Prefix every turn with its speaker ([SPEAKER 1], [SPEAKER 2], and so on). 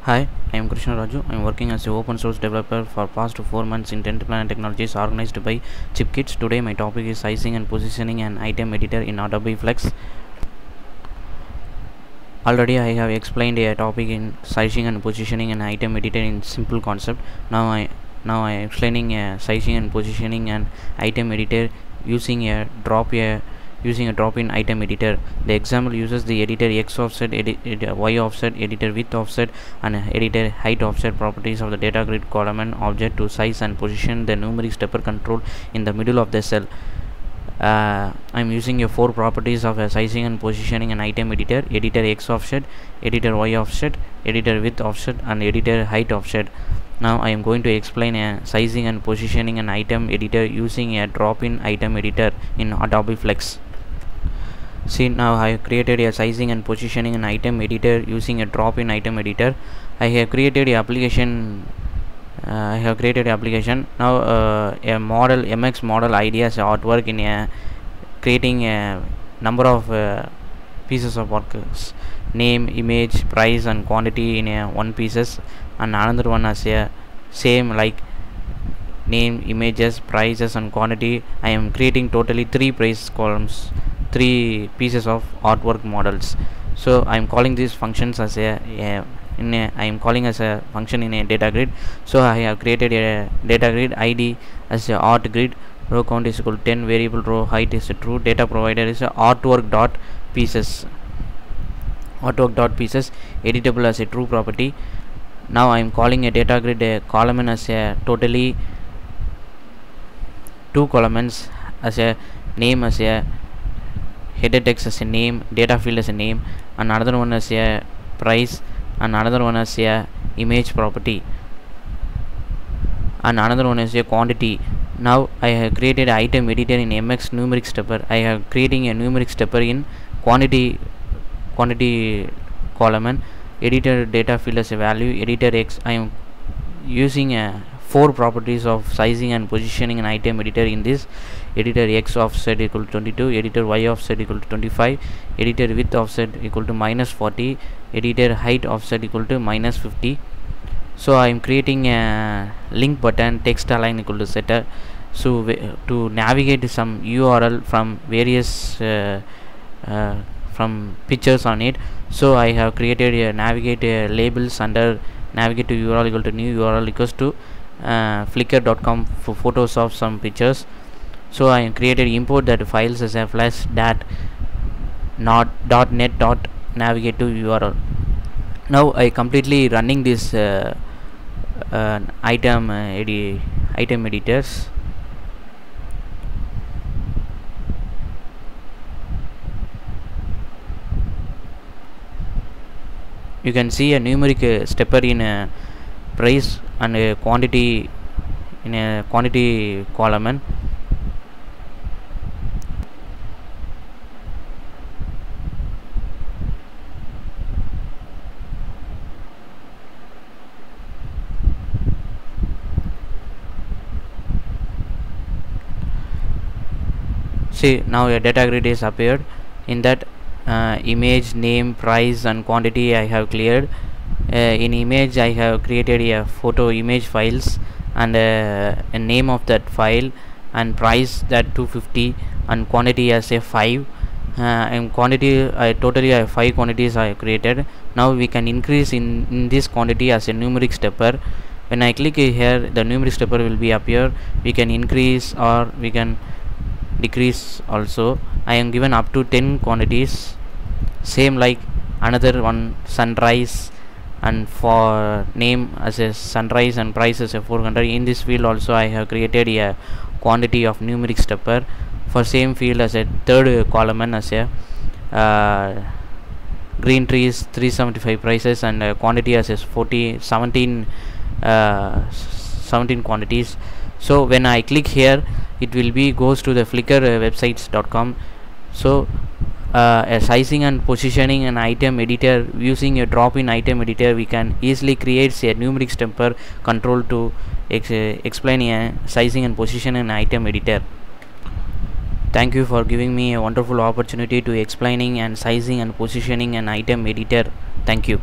[SPEAKER 1] Hi, I am Krishna Raju. I am working as an open source developer for past 4 months in Tenth Planet Technologies organized by ChipKits. Today my topic is sizing and positioning an item editor in Adobe Flex. Already I have explained a topic in sizing and positioning an item editor in simple concept. Now I am explaining sizing and positioning an item editor using a drop-in item editor. The example uses the editor X offset, Y offset, editor width offset, and editor height offset properties of the data grid column and object to size and position the numeric stepper control in the middle of the cell. I'm using 4 properties of sizing and positioning an item editor: editor X offset, editor Y offset, editor width offset, and editor height offset. Now I am going to explain sizing and positioning an item editor using a drop-in item editor in Adobe Flex. See, now I have created a sizing and positioning an item editor using a drop-in item editor. I have created a application. Now a model MX model ideas artwork in creating a number of pieces of works: name, image, price, and quantity in one pieces, and another one as a same like name, images, prices, and quantity. I am creating totally 3 price columns, 3 pieces of artwork models. So I am calling these functions as I am calling as a function in a data grid. So I have created a data grid ID as a art grid. Row count is equal to 10, variable row height is true, data provider is a artwork dot pieces, editable as a true property. Now I am calling a data grid column as a totally 2 columns, as a name as a header text as a name, data field as a name, and another one as a price, and another one as a image property, and another one is a quantity. Now I have created item editor in MX numeric stepper. I have creating a numeric stepper in quantity column, editor data field as a value, editor X. I am using 4 properties of sizing and positioning an item editor in this: editor X offset equal to 22, editor Y offset equal to 25, editor width offset equal to -40, editor height offset equal to -50. So I am creating a link button, text align equal to setter, so to navigate some URL from various from pictures on it. So I have created a navigate labels under navigate to URL equal to new URL equals to flickr.com for photos of some pictures. So I have created import that files as a flash .net navigate to URL. Now I completely running this item editors. You can see a numeric stepper in a price and a quantity in a quantity column. See, now a data grid is appeared. In that image, name, price, and quantity I have cleared. In image I have created a photo image files and a name of that file, and price that 250, and quantity as a 5, and quantity I totally have 5 quantities I have created. Now we can increase in this quantity as a numeric stepper. When I click here, the numeric stepper will be appear. We can increase or we can decrease also. I am given up to 10 quantities, same like another one, sunrise, and for name as a sunrise and price as a 400. In this field also I have created a quantity of numeric stepper. For same field as a third column as a green trees 375 prices, and quantity as a 17 quantities. So when I click here, it will be goes to the Flickr websites.com. So a sizing and positioning an item editor using a drop-in item editor, we can easily create a numeric stepper control to explain a sizing and position an item editor. Thank you for giving me a wonderful opportunity to explaining and sizing and positioning an item editor. Thank you.